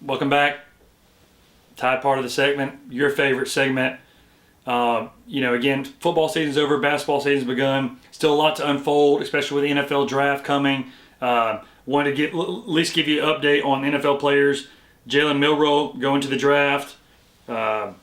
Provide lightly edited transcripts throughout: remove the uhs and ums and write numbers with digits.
Welcome back. Tide part of the segment, your favorite segment. Again, football season's over, basketball season's begun. Still a lot to unfold, especially with the NFL draft coming. Wanted to at least give you an update on NFL players. Jalen Milroe going to the draft. Tyler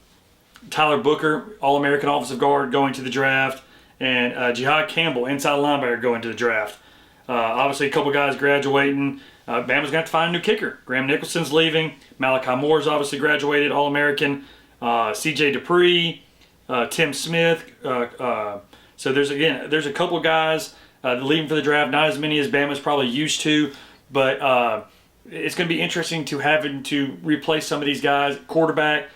Booker, All-American Offensive Guard, going to the draft. And Jihad Campbell, inside linebacker, going to the draft. Obviously, a couple guys graduating. Bama's going to have to find a new kicker. Graham Nicholson's leaving. Malachi Moore's obviously graduated, All-American. C.J. Dupree, Tim Smith. So there's a couple of guys leaving for the draft. Not as many as Bama's probably used to, but it's going to be interesting to having to replace some of these guys. Quarterback,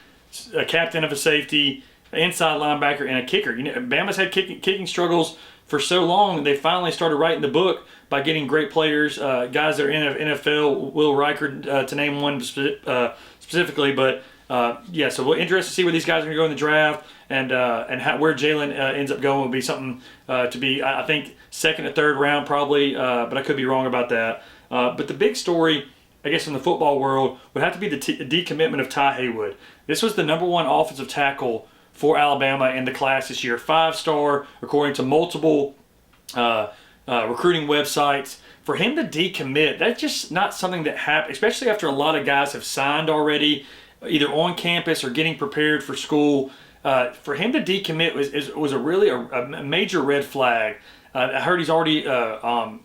a captain of a safety, inside linebacker, and a kicker. Bama's had kicking struggles for so long. They finally started writing the book by getting great players, guys that are in NFL. Will Riker, to name one specifically, but so we're interested to see where these guys are going to go in the draft, and where Jalen ends up going will be something to be, I think, second or third round probably, but I could be wrong about that. But the big story, I guess, in the football world would have to be the decommitment of Ty Haywood. This was the number one offensive tackle for Alabama in the class this year. 5-star, according to multiple recruiting websites. For him to decommit, that's just not something that happens, especially after a lot of guys have signed already, either on campus or getting prepared for school. For him to decommit was a major red flag. I heard he's already going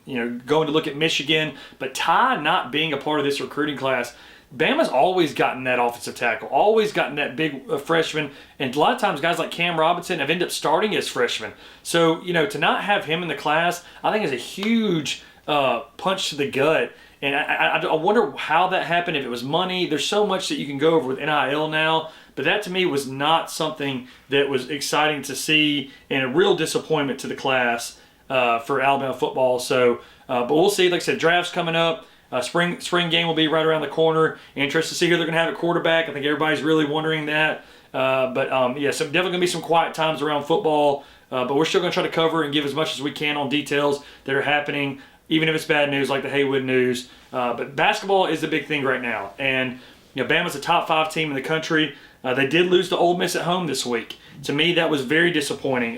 to look at Michigan, but Ty not being a part of this recruiting class, Bama's always gotten that offensive tackle, always gotten that big freshman, and a lot of times guys like Cam Robinson have ended up starting as freshmen. So, to not have him in the class, I think is a huge punch to the gut. And I wonder how that happened, if it was money. There's so much that you can go over with NIL now, but that to me was not something that was exciting to see, and a real disappointment to the class for Alabama football. So, but we'll see. Like I said, draft's coming up. Spring game will be right around the corner. Interested to see who they're going to have at quarterback. I think everybody's really wondering that. So definitely going to be some quiet times around football. But we're still going to try to cover and give as much as we can on details that are happening, even if it's bad news like the Haywood news. But basketball is the big thing right now. And Bama's a top 5 team in the country. They did lose to Ole Miss at home this week. To me, that was very disappointing.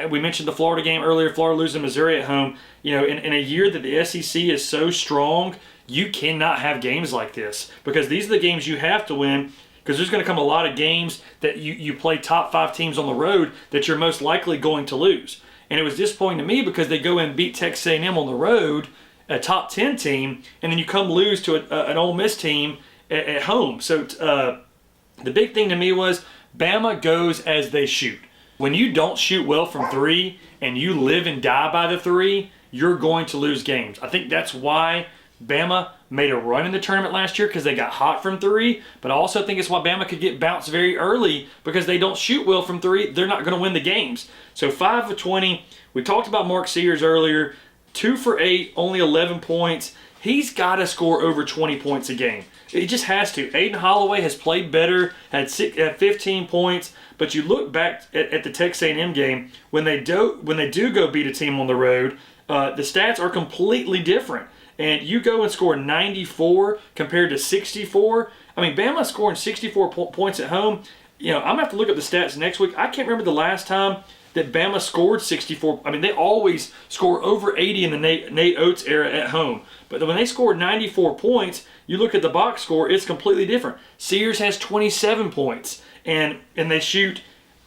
We mentioned the Florida game earlier. Florida losing to Missouri at home. In a year that the SEC is so strong, you cannot have games like this, because these are the games you have to win, because there's going to come a lot of games that you play top 5 teams on the road that you're most likely going to lose. And it was disappointing to me because they go and beat Texas A&M on the road, a top 10 team, and then you come lose to an Ole Miss team at home. So the big thing to me was Bama goes as they shoot. When you don't shoot well from 3 and you live and die by the 3, you're going to lose games. I think that's why Bama made a run in the tournament last year, because they got hot from 3. But I also think it's why Bama could get bounced very early, because they don't shoot well from 3. They're not going to win the games. So 5 of 20. We talked about Mark Sears earlier. 2 for 8, only 11 points. He's got to score over 20 points a game. He just has to. Aiden Holloway has played better, had 15 points. But you look back at the Texas A&M game, when they do go beat a team on the road, the stats are completely different. And you go and score 94 compared to 64. I mean, Bama scoring 64 points at home. I'm going to have to look up the stats next week. I can't remember the last time that Bama scored 64. I mean, they always score over 80 in the Nate Oates era at home. But when they scored 94 points, you look at the box score, it's completely different. Sears has 27 points, and they shoot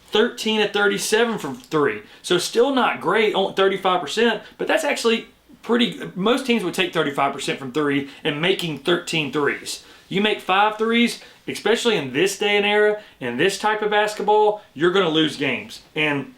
13 of 37 from 3. So still not great, only 35%, but that's actually pretty. Most teams would take 35% from 3 and making 13 threes. You make 5 threes, especially in this day and era, in this type of basketball, you're going to lose games. And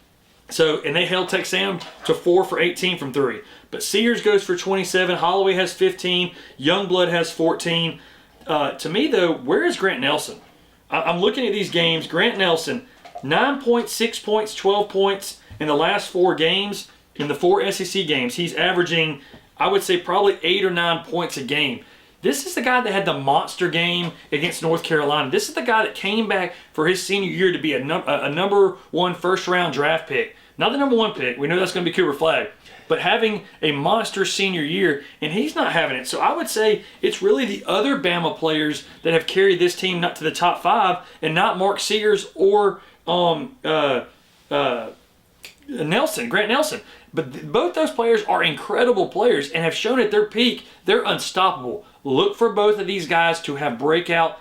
they held Texas A&M to 4 for 18 from 3. But Sears goes for 27. Holloway has 15. Youngblood has 14. To me, though, where is Grant Nelson? I'm looking at these games. Grant Nelson, 9 points, 6 points, 12 points in the last 4 games. In the 4 SEC games, he's averaging, I would say, probably 8 or 9 points a game. This is the guy that had the monster game against North Carolina. This is the guy that came back for his senior year to be a number 1 first-round draft pick. not the number 1 pick. We know that's going to be Cooper Flagg. But having a monster senior year, and he's not having it. So I would say it's really the other Bama players that have carried this team not to the top 5, and not Mark Sears or Grant Nelson. But both those players are incredible players and have shown at their peak they're unstoppable. Look for both of these guys to have breakout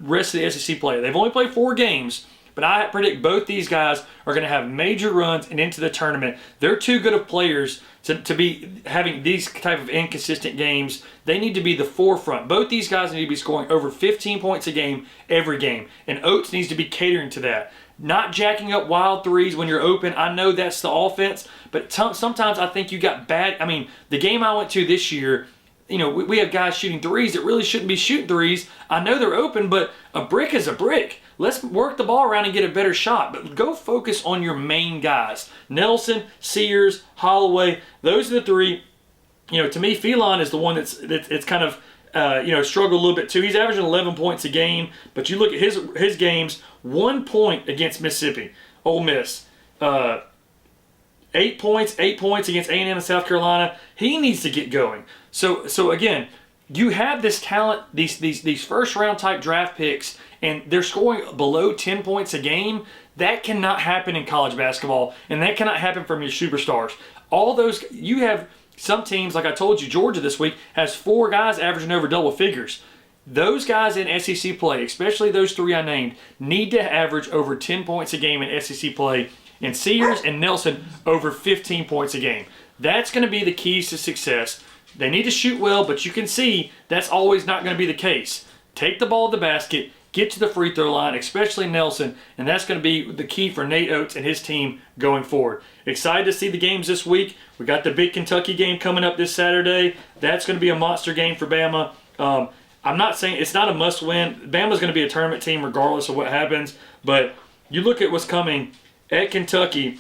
rest of the SEC play. They've only played 4 games. But I predict both these guys are going to have major runs and into the tournament. They're too good of players to be having these type of inconsistent games. They need to be the forefront. Both these guys need to be scoring over 15 points a game every game. And Oates needs to be catering to that. Not jacking up wild threes when you're open. I know that's the offense. But sometimes I think you got bad. I mean, the game I went to this year, you know, we have guys shooting threes that really shouldn't be shooting threes. I know they're open, but a brick is a brick. Let's work the ball around and get a better shot, but go focus on your main guys. Nelson, Sears, Holloway, those are the 3. You know, to me, Phelan is the one that's kind of, struggled a little bit too. He's averaging 11 points a game, but you look at his games, 1 point against Mississippi, Ole Miss. 8 points against A&M and South Carolina. He needs to get going. So again, you have this talent, these first-round type draft picks, and they're scoring below 10 points a game. That cannot happen in college basketball, and that cannot happen from your superstars. All those, you have some teams, like I told you, Georgia this week has 4 guys averaging over double figures. Those guys in SEC play, especially those 3 I named, need to average over 10 points a game in SEC play, and Sears and Nelson over 15 points a game. That's going to be the keys to success. They need to shoot well, but you can see that's always not going to be the case. Take the ball to the basket, get to the free throw line, especially Nelson, and that's going to be the key for Nate Oates and his team going forward. Excited to see the games this week. We got the big Kentucky game coming up this Saturday. That's going to be a monster game for Bama. I'm not saying it's not a must-win. Bama's going to be a tournament team regardless of what happens, but you look at what's coming at Kentucky,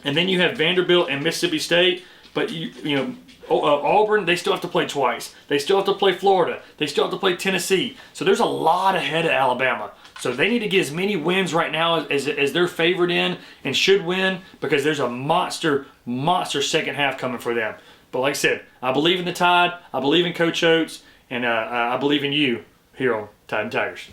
and then you have Vanderbilt and Mississippi State, but Auburn, they still have to play twice. They still have to play Florida. They still have to play Tennessee. So there's a lot ahead of Alabama. So they need to get as many wins right now as they're favored in and should win, because there's a monster second half coming for them. But like I said, I believe in the Tide. I believe in Coach Oates. And I believe in you here on Tide and Tigers.